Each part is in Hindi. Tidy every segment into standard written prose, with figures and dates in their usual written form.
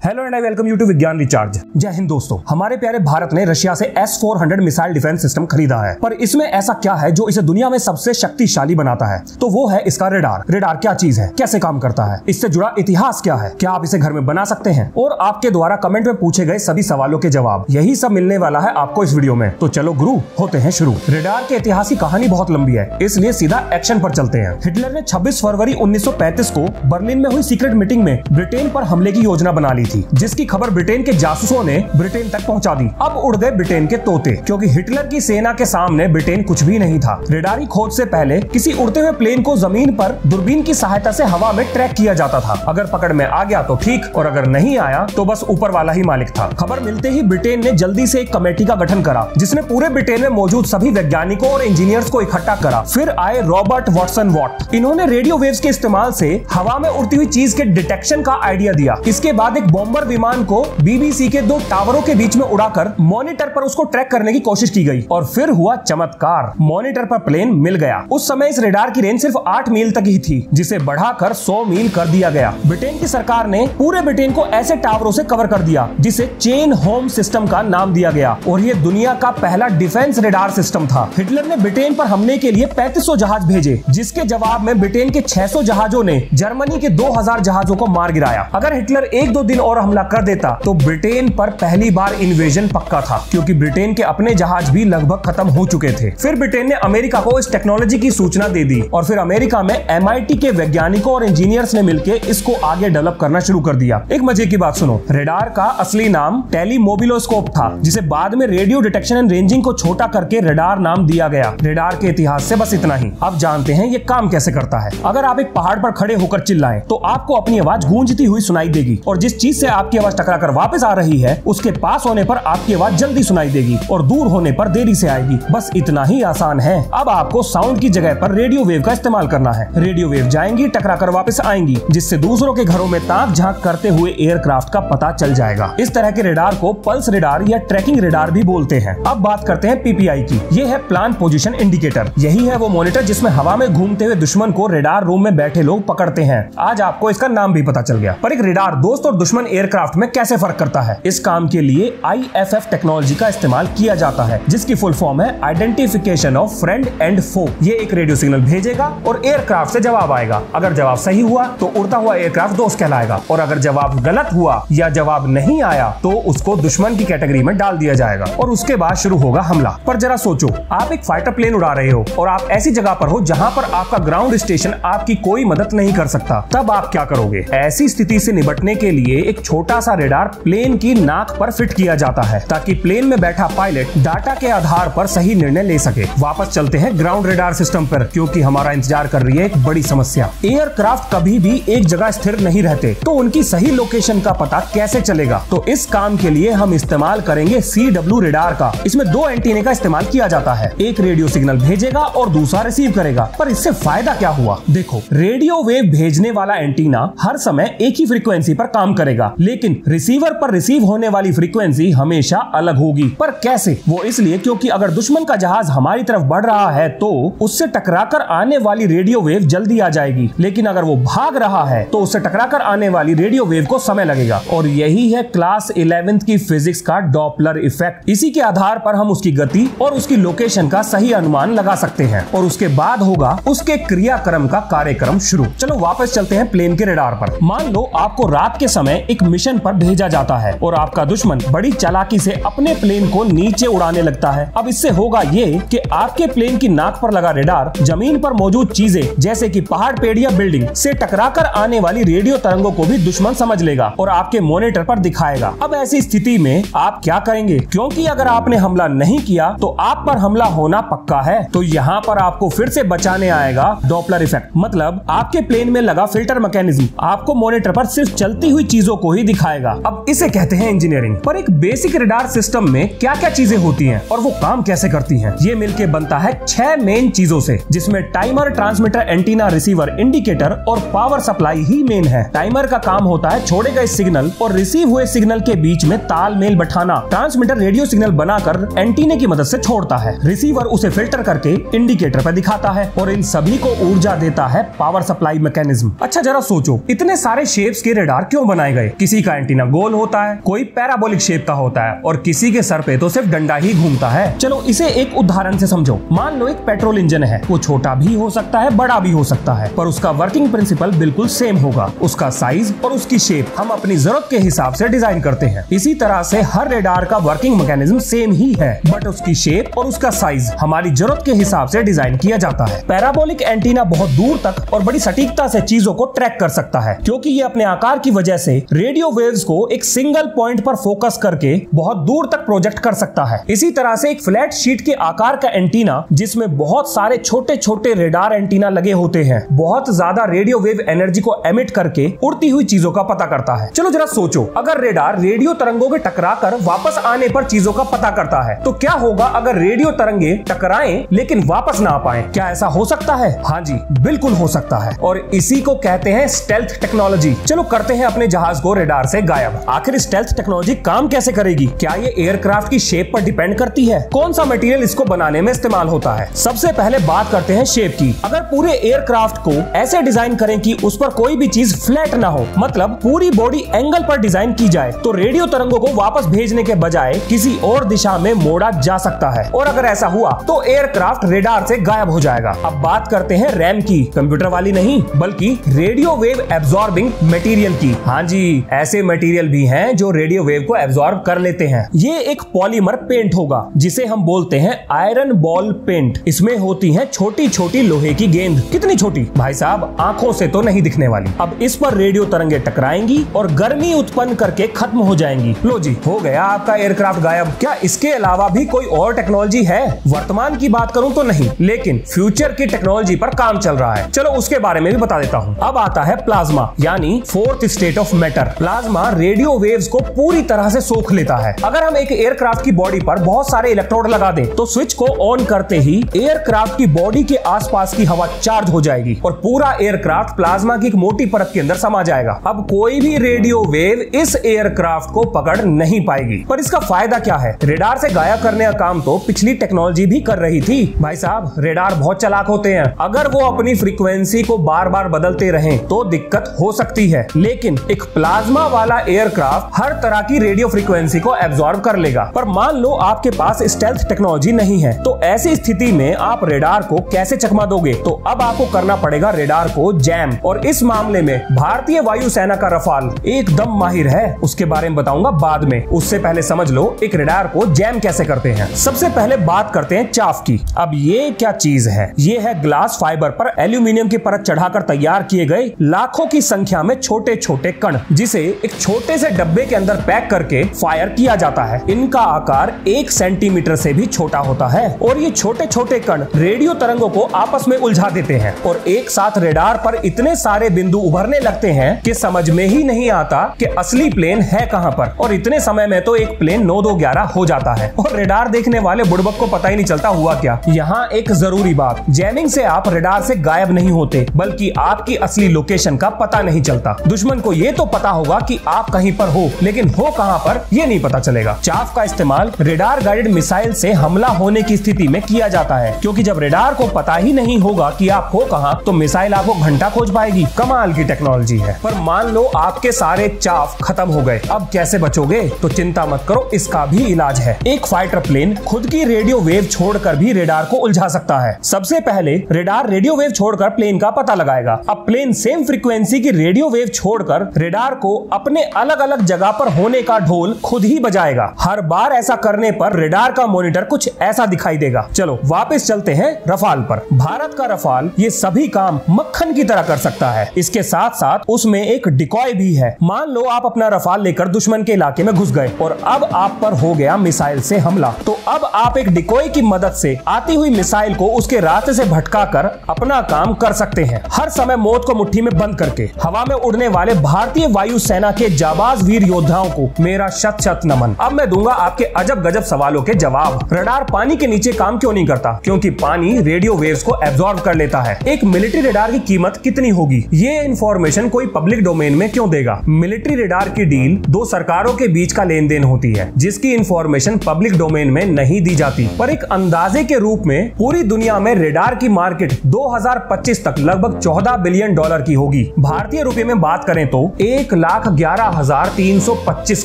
Hello and I welcome you to Vigyan recharge. जय हिंद दोस्तों। हमारे प्यारे भारत ने रशिया से S-400 मिसाइल डिफेंस सिस्टम खरीदा है, पर इसमें ऐसा क्या है जो इसे दुनिया में सबसे शक्तिशाली बनाता है? तो वो है इसका रेडार। रेडार क्या चीज है, कैसे काम करता है, इससे जुड़ा इतिहास क्या है, क्या आप इसे घर में बना सकते हैं, और आपके द्वारा कमेंट में पूछे गए सभी सवालों के जवाब, यही सब मिलने वाला है आपको इस वीडियो में। तो चलो गुरु होते हैं शुरू। रेडार के इतिहास की कहानी बहुत लंबी है, इसलिए सीधा एक्शन पर चलते हैं। हिटलर ने 26 फरवरी 1935 को बर्लिन में हुई सीक्रेट मीटिंग में ब्रिटेन पर हमले की योजना बना ली थी, जिसकी खबर ब्रिटेन के जासूसों ने ब्रिटेन तक पहुंचा दी। अब उड़ गए ब्रिटेन के तोते, क्योंकि हिटलर की सेना के सामने ब्रिटेन कुछ भी नहीं था। रेडारी खोज से पहले किसी उड़ते हुए प्लेन को जमीन पर दूरबीन की सहायता से हवा में ट्रैक किया जाता था। अगर पकड़ में आ गया तो ठीक, और अगर नहीं आया तो बस ऊपर वाला ही मालिक था। खबर मिलते ही ब्रिटेन ने जल्दी से एक कमेटी का गठन करा, जिसने पूरे ब्रिटेन में मौजूद सभी वैज्ञानिकों और इंजीनियर्स को इकट्ठा करा। फिर आए रॉबर्ट वाटसन वॉट। इन्होंने रेडियो वेव्स के इस्तेमाल से हवा में उड़ती हुई चीज के डिटेक्शन का आइडिया दिया। इसके बाद एक बॉम्बर विमान को BBC के 2 टावरों के बीच में उड़ाकर मॉनिटर पर उसको ट्रैक करने की कोशिश की गई, और फिर हुआ चमत्कार, मॉनिटर पर प्लेन मिल गया। उस समय इस रेडार की रेंज सिर्फ 8 मील तक ही थी, जिसे बढ़ाकर 100 मील कर दिया गया। ब्रिटेन की सरकार ने पूरे ब्रिटेन को ऐसे टावरों से कवर कर दिया, जिसे चेन होम सिस्टम का नाम दिया गया, और ये दुनिया का पहला डिफेंस रेडार सिस्टम था। हिटलर ने ब्रिटेन पर हमले के लिए 3500 जहाज भेजे, जिसके जवाब में ब्रिटेन के 600 जहाजों ने जर्मनी के 2000 जहाजों को मार गिराया। अगर हिटलर 1-2 दिन और हमला कर देता तो ब्रिटेन पर पहली बार इन्वेजन पक्का था, क्योंकि ब्रिटेन के अपने जहाज भी लगभग खत्म हो चुके थे। फिर ब्रिटेन ने अमेरिका को इस टेक्नोलॉजी की सूचना दे दी, और फिर अमेरिका में MIT के वैज्ञानिकों और इंजीनियर्स ने मिलकर इसको आगे डेवलप करना शुरू कर दिया। एक मजे की बात सुनो, रेडार का असली नाम टेलीमोबिलोस्कोप था, जिसे बाद में रेडियो डिटेक्शन एंड रेंजिंग को छोटा करके रेडार नाम दिया गया। रेडार के इतिहास से बस इतना ही। अब जानते हैं ये काम कैसे करता है। अगर आप एक पहाड़ पर खड़े होकर चिल्लाएं, तो आपको अपनी आवाज गूंजती हुई सुनाई देगी, और जिस चीज से आपकी आवाज टकराकर वापस आ रही है, उसके पास होने पर आपकी आवाज जल्दी सुनाई देगी, और दूर होने पर देरी से आएगी। बस इतना ही आसान है। अब आपको साउंड की जगह पर रेडियो वेव का इस्तेमाल करना है। रेडियो वेव जाएंगी, टकराकर वापस आएंगी, जिससे दूसरों के घरों में ताक झांक करते हुए एयरक्राफ्ट का पता चल जाएगा। इस तरह के रेडार को पल्स रेडार या ट्रैकिंग रेडार भी बोलते हैं। अब बात करते हैं PPI की। ये है प्लान पोजीशन इंडिकेटर। यही है वो मॉनिटर जिसमें हवा में घूमते हुए दुश्मन को रेडार रूम में बैठे लोग पकड़ते हैं। आज आपको इसका नाम भी पता चल गया। पर एक रेडार दोस्त और दुश्मन एयरक्राफ्ट में कैसे फर्क करता है? इस काम के लिए IFF टेक्नोलॉजी का इस्तेमाल किया जाता है, जिसकी फुल फॉर्म है आइडेंटिफिकेशन ऑफ फ्रेंड एंड फो। ये एक रेडियो सिग्नल भेजेगा और एयरक्राफ्ट से जवाब आएगा। अगर जवाब सही हुआ तो उड़ता हुआ एयरक्राफ्ट दोस्त कहलाएगा, और अगर जवाब गलत हुआ या जवाब नहीं आया तो उसको दुश्मन की कैटेगरी में डाल दिया जाएगा, और उसके बाद शुरू होगा हमला। पर जरा सोचो, आप एक फाइटर प्लेन उड़ा रहे हो और आप ऐसी जगह पर हो जहां पर आपका ग्राउंड स्टेशन आपकी कोई मदद नहीं कर सकता। तब आप क्या करोगे? ऐसी स्थिति से निपटने के लिए एक छोटा सा रेडार प्लेन की नाक पर फिट किया जाता है, ताकि प्लेन में बैठा पायलट डाटा के आधार पर सही निर्णय ले सके। वापस चलते हैं ग्राउंड रेडार सिस्टम पर, क्योंकि हमारा इंतजार कर रही है एक बड़ी समस्या। एयरक्राफ्ट कभी भी एक जगह स्थिर नहीं रहते, तो उनकी सही लोकेशन का पता कैसे चलेगा? तो इस काम के लिए हम इस्तेमाल करेंगे CW रेडार का। इसमें 2 एंटीने का इस्तेमाल किया जाता है, एक रेडियो सिग्नल भेजेगा और दूसरा रिसीव करेगा। पर इससे फायदा क्या हुआ? देखो, रेडियो वेव भेजने वाला एंटीना हर समय एक ही फ्रीक्वेंसी पर काम करेगा, लेकिन रिसीवर पर रिसीव होने वाली फ्रीक्वेंसी हमेशा अलग होगी। पर कैसे? वो इसलिए क्योंकि अगर दुश्मन का जहाज हमारी तरफ बढ़ रहा है तो उससे टकराकर आने वाली रेडियो वेव जल्दी आ जाएगी, लेकिन अगर वो भाग रहा है तो उससे टकराकर आने वाली रेडियो वेव को समय लगेगा। और यही है क्लास 11th की फिजिक्स का डॉपलर इफेक्ट। इसी के आधार पर हम उसकी गति और उसकी लोकेशन का सही अनुमान लगा सकते हैं, और उसके बाद होगा उसके क्रियाक्रम का कार्यक्रम शुरू। चलो वापस चलते हैं प्लेन के रेडार पर। मान लो आपको रात के समय एक मिशन पर भेजा जाता है, और आपका दुश्मन बड़ी चालाकी से अपने प्लेन को नीचे उड़ाने लगता है। अब इससे होगा ये कि आपके प्लेन की नाक पर लगा रेडार जमीन पर मौजूद चीजें, जैसे कि पहाड़, पेड़ या बिल्डिंग से टकराकर आने वाली रेडियो तरंगों को भी दुश्मन समझ लेगा और आपके मॉनिटर पर दिखाएगा। अब ऐसी स्थिति में आप क्या करेंगे? क्योंकि अगर आपने हमला नहीं किया तो आप पर हमला होना पक्का है। तो यहाँ पर आपको फिर से बचाने आएगा डॉपलर इफेक्ट, मतलब आपके प्लेन में लगा फिल्टर मैकेनिज्म आपको मॉनिटर पर सिर्फ चलती हुई चीजों को ही दिखाएगा। अब इसे कहते हैं इंजीनियरिंग। पर एक बेसिक रेडार सिस्टम में क्या क्या चीजें होती हैं और वो काम कैसे करती हैं? ये मिलके बनता है 6 मेन चीजों से, जिसमें timer, transmitter, antenna, receiver, indicator और पावर सप्लाई ही मेन है। टाइमर का काम होता है छोड़े गए सिग्नल और रिसीव हुए सिग्नल के बीच में तालमेल बैठाना। ट्रांसमीटर रेडियो सिग्नल बनाकर एंटीने की मदद से छोड़ता है। रिसीवर उसे फिल्टर करके इंडिकेटर पर दिखाता है, और इन सभी को ऊर्जा देता है पावर सप्लाई मैकेनिज्म। अच्छा जरा सोचो, इतने सारे शेप्स के रेडार क्यों बनाए गए? किसी का एंटीना गोल होता है, कोई पैराबोलिक शेप का होता है और किसी के सर पे तो सिर्फ डंडा ही घूमता है। चलो इसे एक उदाहरण से समझो। मान लो एक पेट्रोल इंजन है, वो छोटा भी हो सकता है, बड़ा भी हो सकता है, पर उसका वर्किंग प्रिंसिपल बिल्कुल सेम होगा। उसका साइज और उसकी शेप हम अपनी जरूरत के हिसाब से डिजाइन करते हैं। इसी तरह से हर रेडार का वर्किंग मैकेनिज्म सेम ही है, बट उसकी शेप और उसका साइज हमारी जरूरत के हिसाब से डिजाइन किया जाता है। पैराबोलिक एंटीना बहुत दूर तक और बड़ी सटीकता से चीजों को ट्रैक कर सकता है, क्योंकि ये अपने आकार की वजह से रेडियो वेव्स को एक सिंगल पॉइंट पर फोकस करके बहुत दूर तक प्रोजेक्ट कर सकता है। इसी तरह से एक फ्लैट शीट के आकार का एंटीना, जिसमें बहुत सारे छोटे छोटे रेडार एंटीना लगे होते हैं, बहुत ज्यादा रेडियो वेव एनर्जी को एमिट करके उड़ती हुई चीजों का पता करता है। चलो जरा सोचो, अगर रेडार रेडियो तरंगों के टकराकर वापस आने पर चीजों का पता करता है, तो क्या होगा अगर रेडियो तरंगे टकराएं लेकिन वापस ना आ पाए? क्या ऐसा हो सकता है? हाँ जी, बिल्कुल हो सकता है, और इसी को कहते हैं स्टेल्थ टेक्नोलॉजी। चलो करते हैं अपने जहाज को रेडार से गायब। आखिर स्टेल्थ टेक्नोलॉजी काम कैसे करेगी? क्या ये एयरक्राफ्ट की शेप पर डिपेंड करती है? कौन सा मटेरियल इसको बनाने में इस्तेमाल होता है? सबसे पहले बात करते हैं शेप की। अगर पूरे एयरक्राफ्ट को ऐसे डिजाइन करें कि उस पर कोई भी चीज फ्लैट ना हो, मतलब पूरी बॉडी एंगल पर डिजाइन की जाए, तो रेडियो तरंगों को वापस भेजने के बजाय किसी और दिशा में मोड़ा जा सकता है, और अगर ऐसा हुआ तो एयरक्राफ्ट रेडार से गायब हो जाएगा। अब बात करते हैं रैम की, कंप्यूटर वाली नहीं, बल्कि रेडियो वेव एब्जॉर्बिंग मटेरियल की। हाँ जी, ऐसे मटेरियल भी हैं जो रेडियो वेव को एब्जॉर्ब कर लेते हैं। ये एक पॉलीमर पेंट होगा, जिसे हम बोलते हैं आयरन बॉल पेंट। इसमें होती हैं छोटी छोटी लोहे की गेंद। कितनी छोटी भाई साहब, आंखों से तो नहीं दिखने वाली। अब इस पर रेडियो तरंगे टकराएंगी और गर्मी उत्पन्न करके खत्म हो जाएंगी। लो जी, हो गया आपका एयरक्राफ्ट गायब। क्या इसके अलावा भी कोई और टेक्नोलॉजी है? वर्तमान की बात करूं तो नहीं, लेकिन फ्यूचर की टेक्नोलॉजी पर काम चल रहा है। चलो उसके बारे में भी बता देता हूं। अब आता है प्लाज्मा, यानी fourth state of matter. Plasma radio waves को पूरी तरह से सोख लेता है। अगर हम एक एयरक्राफ्ट की बॉडी पर बहुत सारे इलेक्ट्रोड लगा दें, तो स्विच को ऑन करते ही एयरक्राफ्ट की बॉडी के आसपास की हवा चार्ज हो जाएगी और पूरा एयरक्राफ्ट प्लाज्मा की एक मोटी परत के अंदर समा जाएगा। अब कोई भी रेडियो वेव इस एयरक्राफ्ट को पकड़ नहीं पाएगी। पर इसका फायदा क्या है? रेडार से गायब करने का काम तो पिछली टेक्नोलॉजी भी कर रही थी। भाई साहब, रेडार बहुत चालाक होते हैं। अगर वो अपनी फ्रीक्वेंसी को बार बार बदलते रहें तो दिक्कत हो सकती है, लेकिन एक प्लाज्मा वाला एयरक्राफ्ट हर तरह की रेडियो फ्रीक्वेंसी को एब्जॉर्ब कर लेगा। पर मान लो आपके पास स्टेल्थ टेक्नोलॉजी नहीं है, तो ऐसी स्थिति में आप रेडार को कैसे चकमा दोगे? तो अब आपको करना पड़ेगा रेडार को जैम, और इस मामले में भारतीय वायुसेना का रफाल एकदम माहिर है। उसके बारे में बताऊंगा बाद में। उससे पहले समझ लो एक रेडार को जैम कैसे करते हैं। सबसे पहले बात करते हैं चाफ की। अब ये क्या चीज है? ये है ग्लास फाइबर पर एल्यूमिनियम की परत चढ़ाकर तैयार किए गए लाखों की संख्या में छोटे छोटे कण, जिसे एक छोटे से डब्बे के अंदर पैक करके फायर किया जाता है। इनका आकार 1 सेंटीमीटर से भी छोटा होता है, और ये छोटे छोटे कण रेडियो तरंगों को आपस में उलझा देते हैं, और एक साथ रेडार पर इतने सारे बिंदु उभरने लगते हैं कि समझ में ही नहीं आता कि असली प्लेन है कहां पर। और इतने समय में तो एक प्लेन 9211 हो जाता है, और रेडार देखने वाले बुड़बक को पता ही नहीं चलता हुआ क्या। यहाँ एक जरूरी बात, जैमिंग से आप रेडार से गायब नहीं होते, बल्कि आपकी असली लोकेशन का पता नहीं चलता। दुश्मन को ये तो पता होगा कि आप कहीं पर हो, लेकिन हो कहां पर ये नहीं पता चलेगा। चाफ का इस्तेमाल रेडार गाइडेड मिसाइल से हमला होने की स्थिति में किया जाता है, क्योंकि जब रेडार को पता ही नहीं होगा कि आप हो कहां, तो मिसाइल आपको घंटा खोज पाएगी। कमाल की टेक्नोलॉजी है। पर मान लो आपके सारे चाफ खत्म हो गए, अब कैसे बचोगे? तो चिंता मत करो, इसका भी इलाज है। एक फाइटर प्लेन खुद की रेडियो वेव छोड़कर भी रेडार को उलझा सकता है। सबसे पहले रेडार रेडियो वेव छोड़कर प्लेन का पता लगाएगा। अब प्लेन सेम फ्रीक्वेंसी की रेडियो वेव छोड़कर रेडार को अपने अलग अलग जगह पर होने का ढोल खुद ही बजाएगा। हर बार ऐसा करने पर रेडार का मॉनिटर कुछ ऐसा दिखाई देगा। चलो वापस चलते हैं रफाल पर। भारत का रफाल ये सभी काम मक्खन की तरह कर सकता है। इसके साथ साथ उसमें एक डिकॉय भी है। मान लो आप अपना रफाल लेकर दुश्मन के इलाके में घुस गए और अब आप पर हो गया मिसाइल से हमला, तो अब आप एक डिकॉय की मदद से आती हुई मिसाइल को उसके रास्ते से भटकाकर अपना काम कर सकते हैं। हर समय मौत को मुट्ठी में बंद करके हवा में उड़ने वाले भारतीय वायुसेना के जाबाज वीर योद्धाओं को मेरा शत शत नमन। अब मैं दूंगा आपके अजब गजब सवालों के जवाब। रडार पानी के नीचे काम क्यों नहीं करता? क्योंकि पानी रेडियो वेव्स को एब्जॉर्ब कर लेता है। एक मिलिट्री रडार की कीमत कितनी होगी? ये इंफॉर्मेशन कोई पब्लिक डोमेन में क्यों देगा? मिलिट्री रडार की डील दो सरकारों के बीच का लेन देन होती है, जिसकी इंफॉर्मेशन पब्लिक डोमेन में नहीं दी जाती। पर एक अंदाजे के रूप में पूरी दुनिया में रडार की मार्केट 2025 तक लगभग $14 बिलियन की होगी। भारतीय रुपए में बात करें तो 1 1,11,325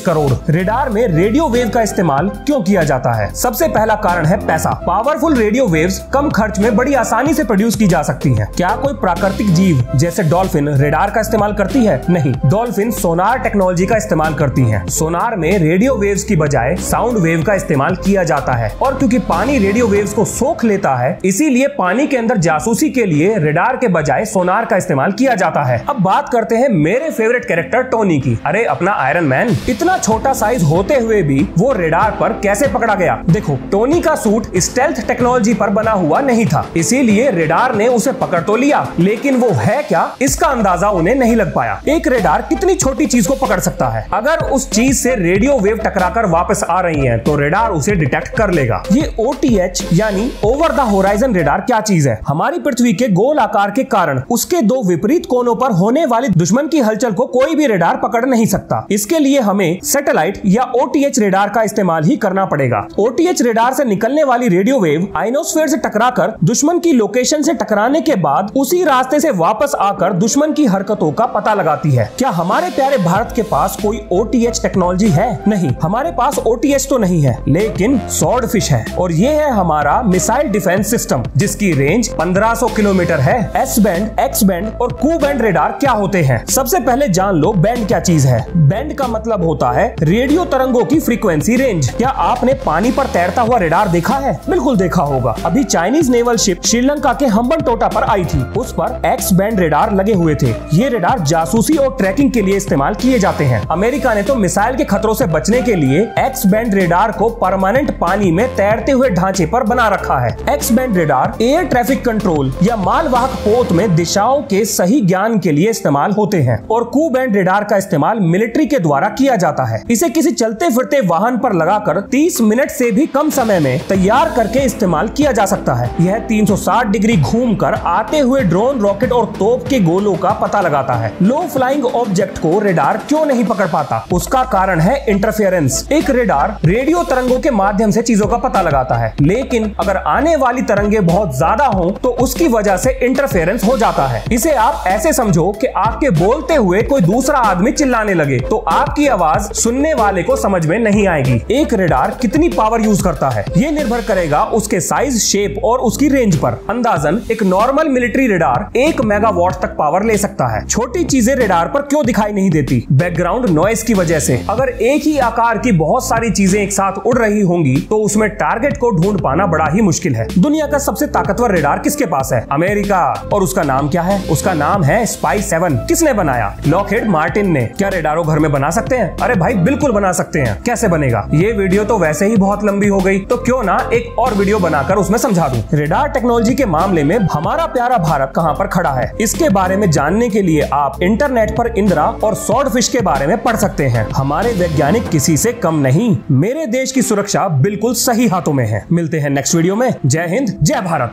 करोड़। रेडार में रेडियो वेव का इस्तेमाल क्यों किया जाता है? सबसे पहला कारण है पैसा। पावरफुल रेडियो वेव्स कम खर्च में बड़ी आसानी से प्रोड्यूस की जा सकती हैं। क्या कोई प्राकृतिक जीव जैसे डॉल्फिन रेडार का इस्तेमाल करती है? नहीं, डॉल्फिन सोनार टेक्नोलॉजी का इस्तेमाल करती हैं। सोनार में रेडियो वेव्स की बजाय साउंड वेव का इस्तेमाल किया जाता है, और क्योंकि पानी रेडियो वेव्स को सोख लेता है, इसीलिए पानी के अंदर जासूसी के लिए रेडार के बजाय सोनार का इस्तेमाल किया जाता है। अब बात करते हैं मेरे फेवरेट कैरेक्टर टोनी की। अरे अपना आयरन मैन। इतना छोटा साइज होते हुए भी वो रेडार पर कैसे पकड़ा गया? देखो, टोनी का सूट स्टेल्थ टेक्नोलॉजी पर बना हुआ नहीं था, इसीलिए रेडार ने उसे पकड़ तो लिया, लेकिन वो है क्या, इसका अंदाजा उन्हें नहीं लग पाया। एक रेडार कितनी छोटी चीज को पकड़ सकता है? अगर उस चीज से रेडियो वेव टकराकर वापस आ रही है तो रेडार उसे डिटेक्ट कर लेगा। ये OTH यानी ओवर द होराइजन रेडार क्या चीज है? हमारी पृथ्वी के गोल आकार के कारण उसके दो विपरीत कोनों पर होने वाली दुश्मन की हलचल को कोई भी रेडार पकड़ नहीं सकता। इसके लिए हमें सैटेलाइट या OTH रेडार का इस्तेमाल ही करना पड़ेगा। OTH रेडार से निकलने वाली रेडियो वेव आइनोस्फीयर से टकराकर दुश्मन की लोकेशन से टकराने के बाद उसी रास्ते से वापस आकर दुश्मन की हरकतों का पता लगाती है। क्या हमारे प्यारे भारत के पास कोई OTH टेक्नोलॉजी है? नहीं, हमारे पास OTH तो नहीं है, लेकिन स्वॉर्डफिश है, और ये है हमारा मिसाइल डिफेंस सिस्टम, जिसकी रेंज 1500 किलोमीटर है। एस बैंड, एक्स बैंड और क्यू बैंड रेडार क्या होते हैं? सबसे पहले जान लो बैंड क्या चीज है। बैंड का मतलब होता है रेडियो तरंगों की फ्रीक्वेंसी रेंज। क्या आपने पानी पर तैरता हुआ रेडार देखा है? बिल्कुल देखा होगा। अभी चाइनीज नेवल शिप श्रीलंका के हम्बनटोटा पर आई थी, उस पर एक्स बैंड रेडार लगे हुए थे। ये रेडार जासूसी और ट्रैकिंग के लिए इस्तेमाल किए जाते हैं। अमेरिका ने तो मिसाइल के खतरों से बचने के लिए एक्स बैंड रेडार को परमानेंट पानी में तैरते हुए ढांचे पर बना रखा है। X band radar air traffic control या मालवाहक पोत में दिशाओं के सही ज्ञान के लिए इस्तेमाल होते हैं, और क्यू बैंड रेडार का इस्तेमाल मिलिट्री के द्वारा किया जाता है। इसे किसी चलते फिरते वाहन पर लगाकर 30 मिनट से भी कम समय में तैयार करके इस्तेमाल किया जा सकता है। यह 360 डिग्री घूमकर आते हुए ड्रोन, रॉकेट और तोप के गोलों का पता लगाता है। लो फ्लाइंग ऑब्जेक्ट को रेडार क्यों नहीं पकड़ पाता? उसका कारण है इंटरफेरेंस। एक रेडार रेडियो तरंगों के माध्यम से चीजों का पता लगाता है, लेकिन अगर आने वाली तरंगे बहुत ज्यादा हो तो उसकी वजह से इंटरफेरेंस हो जाता है। इसे आप ऐसे समझो कि आपके बोलते हुए कोई दूसरा आदमी चिल्लाने लगे तो आपकी आवाज सुनने वाले को समझ में नहीं आएगी। एक रेडार कितनी पावर यूज करता है ये निर्भर करेगा उसके साइज, शेप और उसकी रेंज पर। अंदाजन एक नॉर्मल मिलिट्री रेडार 1 मेगावाट तक पावर ले सकता है। छोटी चीजें रेडार पर क्यों दिखाई नहीं देती? बैकग्राउंड नॉइस की वजह से। अगर एक ही आकार की बहुत सारी चीजें एक साथ उड़ रही होंगी तो उसमें टारगेट को ढूंढ पाना बड़ा ही मुश्किल है। दुनिया का सबसे ताकतवर रेडार किसके पास है? अमेरिका। और उसका नाम क्या है? उसका नाम है SPY-7। किसने बनाया? लॉकहीड मार्टिन ने। क्या रेडारो घर में बना सकते हैं? अरे भाई बिल्कुल बना सकते हैं। कैसे बनेगा? ये वीडियो तो वैसे ही बहुत लंबी हो गई, तो क्यों ना एक और वीडियो बनाकर उसमें समझा दूं। रेडार टेक्नोलॉजी के मामले में हमारा प्यारा भारत कहां पर खड़ा है, इसके बारे में जानने के लिए आप इंटरनेट पर इंदिरा और स्वॉर्डफिश के बारे में पढ़ सकते हैं। हमारे वैज्ञानिक किसी से कम नहीं। मेरे देश की सुरक्षा बिल्कुल सही हाथों में है। मिलते हैं नेक्स्ट वीडियो में। जय हिंद, जय भारत।